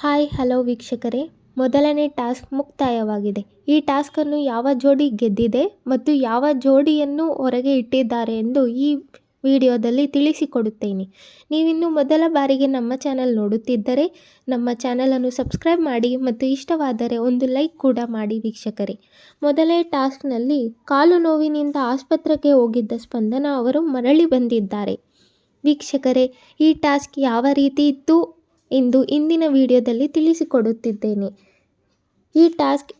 Hi hello ವೀಕ್ಷಕರೇ, ಮೊದಲನೇ task ಮುಕ್ತಾಯವಾಗಿದೆ. ಈ ಟಾಸ್ಕನ್ನು ಯಾವ ಜೋಡಿ ಗೆದ್ದಿದೆ ಮತ್ತು ಯಾವ ಜೋಡಿಯನ್ನು ಹೊರಗೆ ಇಟ್ಟಿದ್ದಾರೆ ಎಂದು ಈ ವಿಡಿಯೋದಲ್ಲಿ ತಿಳಿಸಿಕೊಡುತ್ತೇನೆ. ನೀವಿನ್ನು ಮೊದಲ ಬಾರಿಗೆ ನಮ್ಮ ಚಾನಲ್ ನೋಡುತ್ತಿದ್ದರೆ ನಮ್ಮ ಚಾನಲನ್ನು ಸಬ್ಸ್ಕ್ರೈಬ್ ಮಾಡಿ ಮತ್ತು ಇಷ್ಟವಾದರೆ ಒಂದು ಲೈಕ್ ಕೂಡ ಮಾಡಿ ವೀಕ್ಷಕರೇ. ಮೊದಲನೇ ಟಾಸ್ಕ್ನಲ್ಲಿ ಕಾಲು ನೋವಿನಿಂದ ಆಸ್ಪತ್ರೆಗೆ ಹೋಗಿದ್ದ ಸ್ಪಂದನ ಅವರು ಮರಳಿ ಬಂದಿದ್ದಾರೆ. ವೀಕ್ಷಕರೇ, ಈ ಟಾಸ್ಕ್ ಯಾವ ರೀತಿ ಇತ್ತು ಎಂದು ಇಂದಿನ ವಿಡಿಯೋದಲ್ಲಿ ತಿಳಿಸಿಕೊಡುತ್ತಿದ್ದೇನೆ. ಈ ಟಾಸ್ಕ್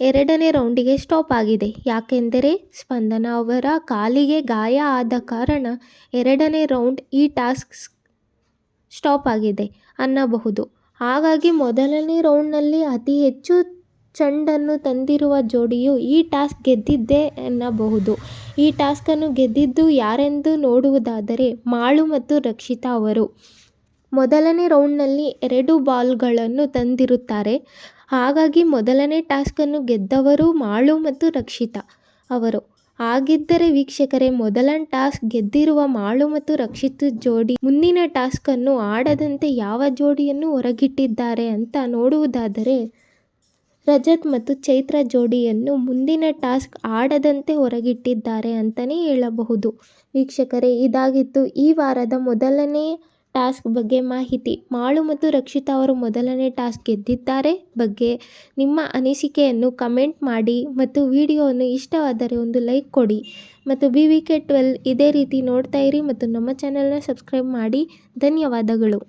ಎರಡನೇ ರೌಂಡಿಗೆ ಸ್ಟಾಪ್ ಆಗಿದೆ. ಯಾಕೆಂದರೆ ಸ್ಪಂದನ ಅವರ ಕಾಲಿಗೆ ಗಾಯ ಆದ ಕಾರಣ ಎರಡನೇ ರೌಂಡ್ ಈ ಟಾಸ್ಕ್ ಸ್ಟಾಪ್ ಆಗಿದೆ ಅನ್ನಬಹುದು. ಹಾಗಾಗಿ ಮೊದಲನೇ ರೌಂಡ್ನಲ್ಲಿ ಅತಿ ಹೆಚ್ಚು ಚೆಂಡನ್ನು ತಂದಿರುವ ಜೋಡಿಯು ಈ ಟಾಸ್ಕ್ ಗೆದ್ದಿದ್ದೇ ಎನ್ನಬಹುದು. ಈ ಟಾಸ್ಕನ್ನು ಗೆದ್ದಿದ್ದು ಯಾರೆಂದು ನೋಡುವುದಾದರೆ ಮಾಳು ಮತ್ತು ರಕ್ಷಿತಾ ಅವರು. ಮೊದಲನೇ ರೌಂಡ್ನಲ್ಲಿ 2 ಬಾಲ್ಗಳನ್ನು ತಂದಿರುತ್ತಾರೆ. ಹಾಗಾಗಿ ಮೊದಲನೇ ಟಾಸ್ಕನ್ನು ಗೆದ್ದವರು ಮಾಳು ಮತ್ತು ರಕ್ಷಿತಾ ಅವರು. ಹಾಗಿದ್ದರೆ ವೀಕ್ಷಕರೇ, ಮೊದಲ ಟಾಸ್ಕ್ ಗೆದ್ದಿರುವ ಮಾಳು ಮತ್ತು ರಕ್ಷಿತಾ ಜೋಡಿ ಮುಂದಿನ ಟಾಸ್ಕನ್ನು ಆಡದಂತೆ ಯಾವ ಜೋಡಿಯನ್ನು ಹೊರಗಿಟ್ಟಿದ್ದಾರೆ ಅಂತ ನೋಡುವುದಾದರೆ ರಜತ್ ಮತ್ತು ಚೈತ್ರ ಜೋಡಿಯನ್ನು ಮುಂದಿನ ಟಾಸ್ಕ್ ಆಡದಂತೆ ಹೊರಗಿಟ್ಟಿದ್ದಾರೆ ಅಂತಲೇ ಹೇಳಬಹುದು. ವೀಕ್ಷಕರೇ, ಇದಾಗಿತ್ತು ಈ ವಾರದ ಮೊದಲನೇ ಟಾಸ್ಕ್ ಬಗ್ಗೆ ಮಾಹಿತಿ. ಮಾಳು ಮತ್ತು ರಕ್ಷಿತಾ ಅವರು ಮೊದಲನೇ ಟಾಸ್ಕ್ ಗೆದ್ದಿದ್ದಾರೆ ಬಗ್ಗೆ ನಿಮ್ಮ ಅನಿಸಿಕೆಯನ್ನು ಕಮೆಂಟ್ ಮಾಡಿ ಮತ್ತು ವಿಡಿಯೋವನ್ನು ಇಷ್ಟವಾದರೆ ಒಂದು ಲೈಕ್ ಕೊಡಿ ಮತ್ತು BVK12 ಇದೇ ರೀತಿ ನೋಡ್ತಾ ಇರಿ ಮತ್ತು ನಮ್ಮ ಚಾನಲ್ನ ಸಬ್ಸ್ಕ್ರೈಬ್ ಮಾಡಿ. ಧನ್ಯವಾದಗಳು.